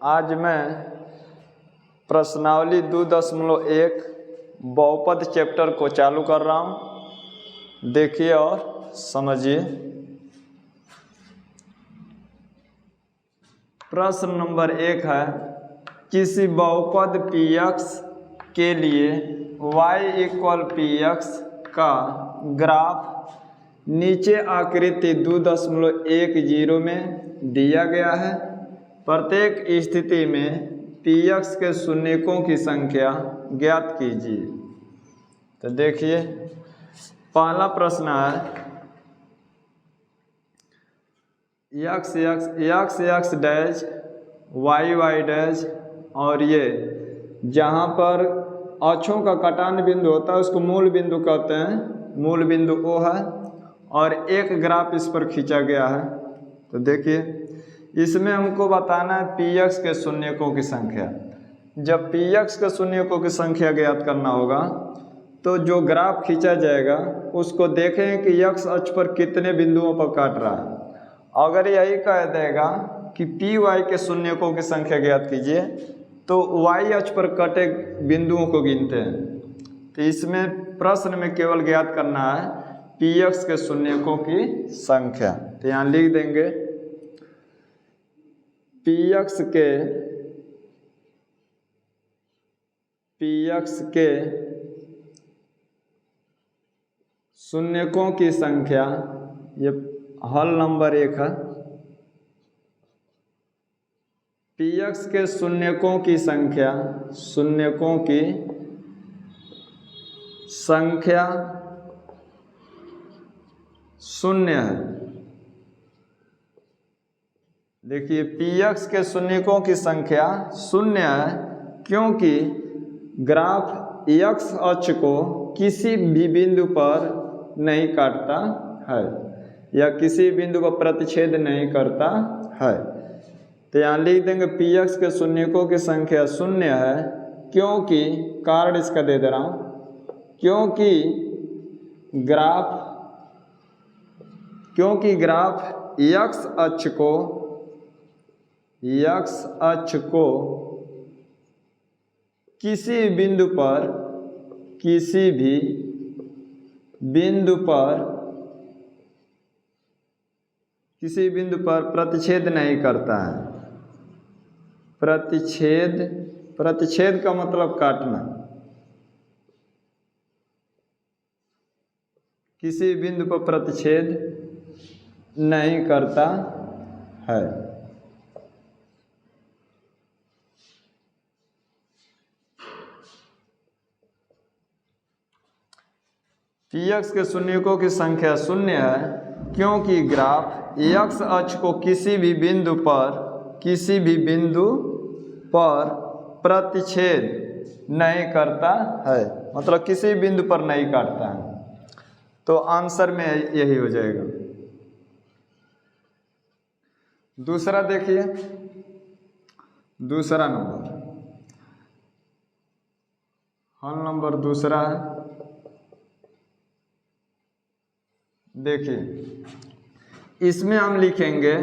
आज मैं प्रश्नावली 2.1 बहुपद चैप्टर को चालू कर रहा हूँ। देखिए और समझिए। प्रश्न नंबर 1 है, किसी बहुपद px के लिए y = px का ग्राफ नीचे आकृति 2.10 में दिया गया है। प्रत्येक स्थिति में px के शून्यकों की संख्या ज्ञात कीजिए। तो देखिए, पहला प्रश्न है x डैश y डैश, और ये जहाँ पर अक्षों का कटान बिंदु होता है उसको मूल बिंदु कहते हैं। मूल बिंदु O है और एक ग्राफ इस पर खींचा गया है। तो देखिए, इसमें हमको बताना है px के शून्यकों की संख्या। जब px के शून्यकों की संख्या ज्ञात करना होगा तो जो ग्राफ खींचा जाएगा उसको देखें कि x अक्ष पर कितने बिंदुओं पर काट रहा है। अगर यही कह देगा कि py के शून्यकों की संख्या ज्ञात कीजिए तो y अक्ष पर कटे बिंदुओं को गिनते हैं। तो इसमें प्रश्न में केवल ज्ञात करना है px के शून्यकों की संख्या। तो यहाँ लिख देंगे px के शून्यकों की संख्या, ये हल नंबर 1 है। px के शून्यकों की संख्या, शून्यकों की संख्या शून्य है। देखिए, px के शून्यकों की संख्या शून्य है क्योंकि ग्राफ x अक्ष को किसी भी बिंदु पर नहीं काटता है या किसी बिंदु पर प्रतिच्छेद नहीं करता है। तो यहाँ लिख देंगे px के शून्यकों की संख्या शून्य है क्योंकि, कारण इसका दे दे रहा हूँ, क्योंकि ग्राफ x अक्ष को किसी भी बिंदु पर प्रतिच्छेद नहीं करता है। प्रतिच्छेद का मतलब काटना। किसी बिंदु पर प्रतिच्छेद नहीं करता है। px के शून्यकों की संख्या शून्य है क्योंकि ग्राफ x अक्ष को किसी भी बिंदु पर प्रतिच्छेद नहीं करता है, मतलब किसी बिंदु पर नहीं काटता है। तो आंसर में यही हो जाएगा। दूसरा देखिए, दूसरा नंबर, हल नंबर दूसरा है। देखिए, इसमें हम लिखेंगे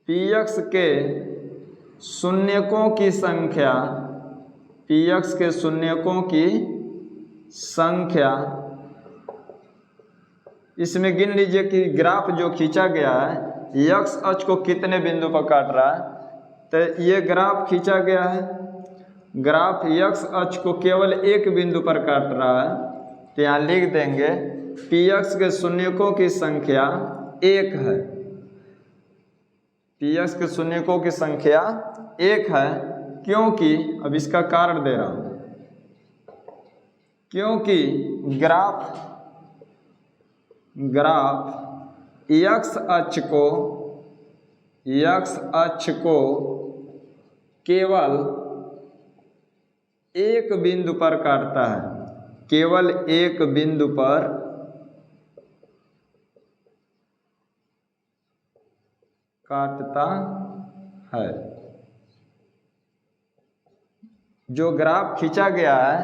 px के शून्यकों की संख्या, px के शून्यकों की संख्या, इसमें गिन लीजिए कि ग्राफ जो खींचा गया है x अक्ष को कितने बिंदु पर काट रहा है। तो ये ग्राफ खींचा गया है, ग्राफ x अक्ष को केवल एक बिंदु पर काट रहा है। तो यहाँ लिख देंगे px के शून्यकों की संख्या 1 है। px के शून्यकों की संख्या 1 है क्योंकि, अब इसका कारण दे रहा हूँ, क्योंकि ग्राफ x अक्ष को केवल एक बिंदु पर काटता है, केवल एक बिंदु पर काटता है। जो ग्राफ खींचा गया है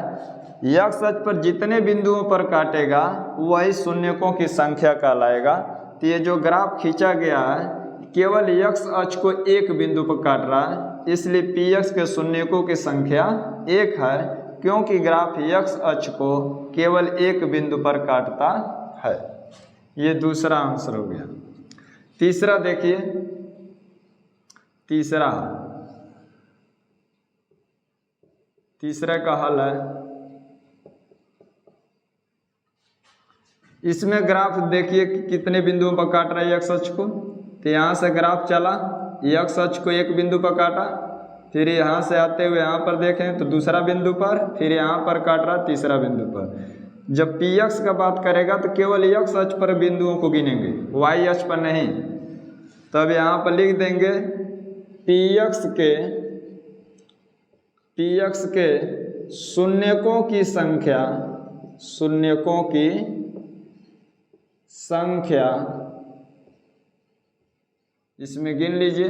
x अक्ष पर जितने बिंदुओं पर काटेगा वही शून्यकों की संख्या कहलाएगा। तो ये जो ग्राफ खींचा गया है केवल x अक्ष को एक बिंदु पर काट रहा है, इसलिए px के शून्यकों की संख्या 1 है, क्योंकि ग्राफ x अक्ष को केवल एक बिंदु पर काटता है। ये दूसरा आंसर हो गया। तीसरा देखिए, तीसरे का हल है। इसमें ग्राफ देखिए कि कितने बिंदुओं पर काट रहा है x अक्ष को। तो यहाँ से ग्राफ चला, x अक्ष को एक बिंदु पर काटा, फिर यहाँ से आते हुए यहाँ पर देखें तो दूसरा बिंदु पर, फिर यहाँ पर काट रहा तीसरा बिंदु पर। जब px का बात करेगा तो केवल x अक्ष पर बिंदुओं को गिनेंगे, y अक्ष पर नहीं। तब यहाँ पर लिख देंगे px के शून्यकों की संख्या इसमें गिन लीजिए,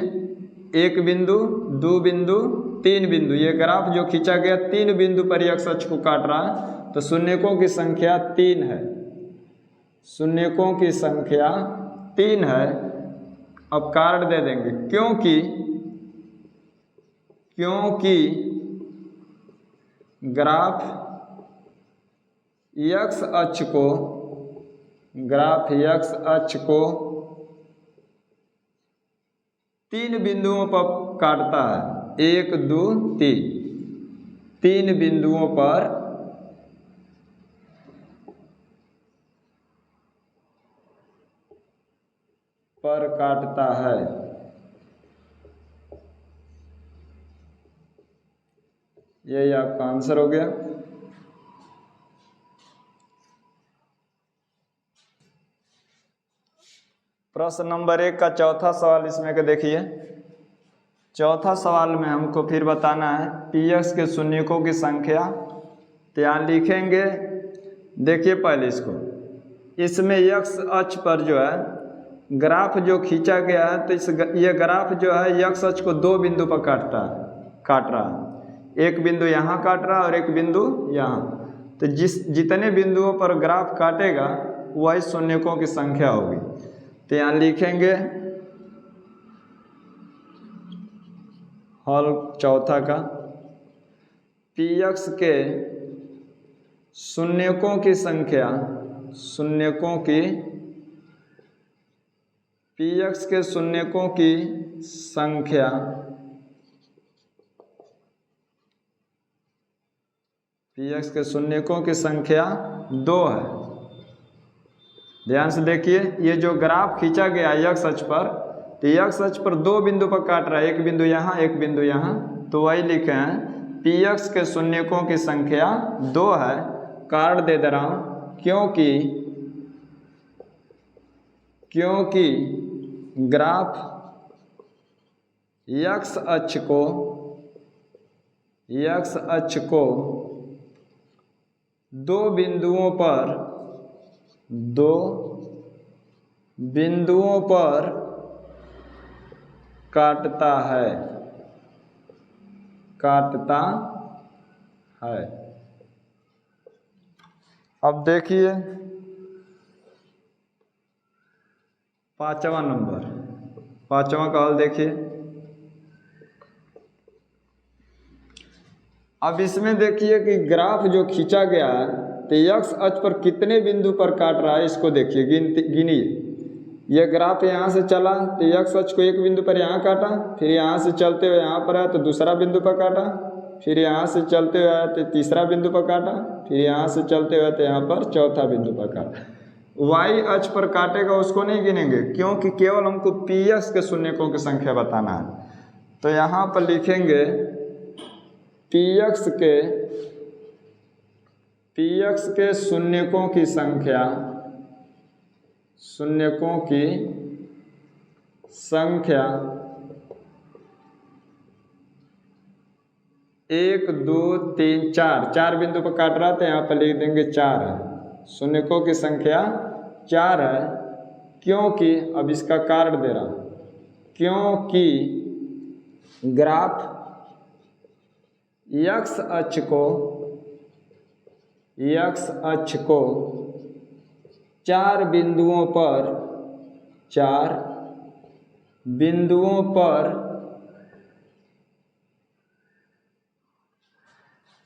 एक बिंदु, दो बिंदु, तीन बिंदु। ये ग्राफ जो खींचा गया 3 बिंदु पर x अक्ष को काट रहा है, तो शून्यकों की संख्या 3 है। शून्यकों की संख्या 3 है। अब कारण दे देंगे, क्योंकि ग्राफ x अक्ष को 3 बिंदुओं पर काटता है, 1 2 3 बिंदुओं पर काटता है। यही आपका आंसर हो गया। प्रश्न नंबर 1 का चौथा सवाल इसमें के देखिए। चौथा सवाल में हमको फिर बताना है px के शून्यकों की संख्या। तो यहाँ लिखेंगे, देखिए पहले इसमें x अक्ष पर जो है ग्राफ जो खींचा गया है, तो ये ग्राफ जो है x अक्ष को 2 बिंदु पर काट रहा है। एक बिंदु यहाँ काट रहा है और एक बिंदु यहाँ। तो जितने बिंदुओं पर ग्राफ काटेगा वही शून्यकों की संख्या होगी। तो यहाँ लिखेंगे हल चौथा का, px के शून्यकों की संख्या, px के शून्यकों की संख्या 2 है। ध्यान से देखिए, ये जो ग्राफ खींचा गया x अक्ष पर, तो x अक्ष पर 2 बिंदु पर काट रहा है, एक बिंदु यहाँ एक बिंदु यहाँ। तो वही लिखे हैं px के शून्यकों की संख्या 2 है। कारण दे रहा हूँ, क्योंकि ग्राफ x अक्ष को 2 बिंदुओं पर काटता है। अब देखिए 5वां नंबर, 5वां का हल देखिए। अब इसमें देखिए कि ग्राफ जो खींचा गया है, तो x अक्ष पर कितने बिंदु पर काट रहा है इसको देखिए, गिनिए। यह ग्राफ यहाँ से चला तो x अक्ष को एक बिंदु पर यहाँ काटा, फिर यहाँ से चलते हुए यहाँ पर आया तो दूसरा बिंदु पर काटा, फिर यहाँ से चलते हुए आया तो तीसरा बिंदु पर काटा, फिर यहाँ से चलते हुए तो यहाँ पर चौथा बिंदु पर काटा। y अक्ष पर काटेगा उसको नहीं गिनेंगे, क्योंकि केवल हमको px के शून्यकों की संख्या बताना है। तो यहाँ पर लिखेंगे px के शून्यकों की संख्या 1 2 3 4 बिंदु पर काट रहा था, यहाँ पर लिख देंगे 4 है। शून्यकों की संख्या 4 है, क्योंकि अब इसका कारण दे रहा हूँ, क्योंकि ग्राफ x अक्ष को 4 बिंदुओं पर 4 बिंदुओं पर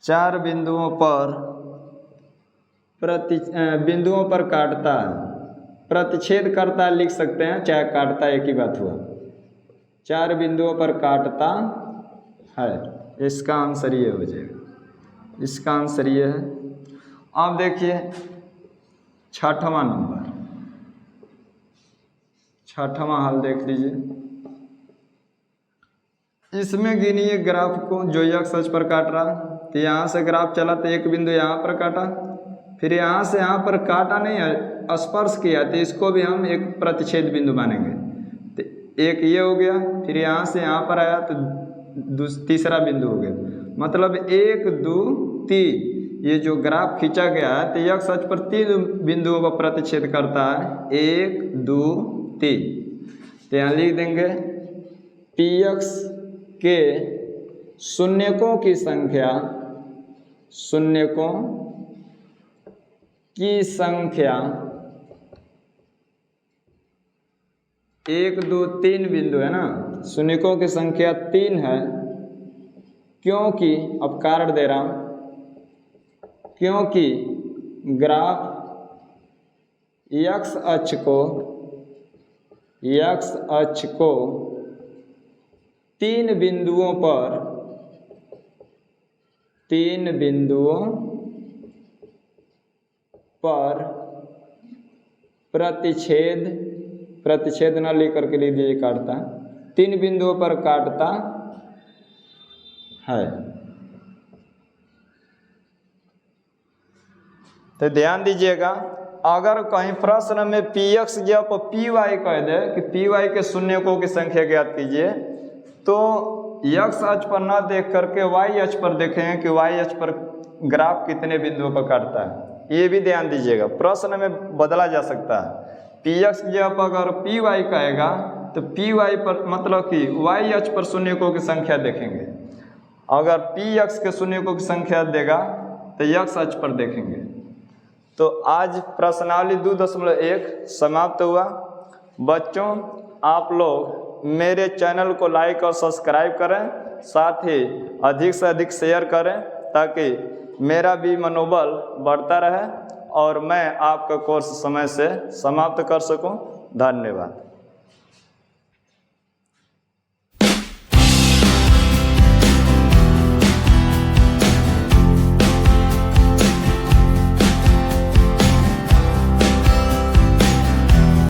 4 बिंदुओं पर काटता है। प्रतिच्छेद करता लिख सकते हैं, चाहे काटता एक ही बात हुआ। 4 बिंदुओं पर काटता है, इसका आंसर ये हो जाएगा। इसका आंसर ये है। अब देखिए 6वां नंबर, 6वां हल देख लीजिए। इसमें गिनिए ग्राफ को जो एक्स अक्ष पर काट रहा। तो यहाँ से ग्राफ चला तो एक बिंदु यहाँ पर काटा, फिर यहाँ से यहाँ पर काटा नहीं है, स्पर्श किया, तो इसको भी हम एक प्रतिच्छेद बिंदु मानेंगे। तो एक ये हो गया, फिर यहाँ से यहाँ पर आया तो तीसरा बिंदु हो गया। मतलब 1 2 3 ये जो ग्राफ खींचा गया है तो एक्स अक्ष पर 3 बिंदुओं को प्रतिच्छेद करता है, 1 2 3। तो यहाँ लिख देंगे पी एक्स के शून्यकों की संख्या 1 2 3 बिंदु है ना, शून्यकों की संख्या 3 है। क्योंकि अब कारण दे रहा हूं, क्योंकि ग्राफ एक्स अक्ष को 3 बिंदुओं पर प्रतिच्छेद न लेकर के लिख दीजिए, काटता 3 बिंदुओं पर काटता है। तो ध्यान दीजिएगा, अगर कहीं प्रश्न में पी एक्स जब पी वाई कह दे कि पी वाई के शून्यकों की संख्या ज्ञात कीजिए, तो एक्स अक्ष पर न देख करके वाई अक्ष पर देखेंगे कि वाई अक्ष पर ग्राफ कितने बिंदुओं पर काटता है। ये भी ध्यान दीजिएगा, प्रश्न में बदला जा सकता है। पी एक्स जब अगर पी वाई कहेगा तो पी वाई पर मतलब कि वाई अक्ष पर शून्यकों की संख्या देखेंगे। अगर पी एक्स के शून्यकों की संख्या देगा तो एक्स अक्ष पर देखेंगे। तो आज प्रश्नावली 2.1 समाप्त हुआ। बच्चों, आप लोग मेरे चैनल को लाइक और सब्सक्राइब करें, साथ ही अधिक से अधिक शेयर करें ताकि मेरा भी मनोबल बढ़ता रहे और मैं आपका कोर्स समय से समाप्त कर सकूं। धन्यवाद।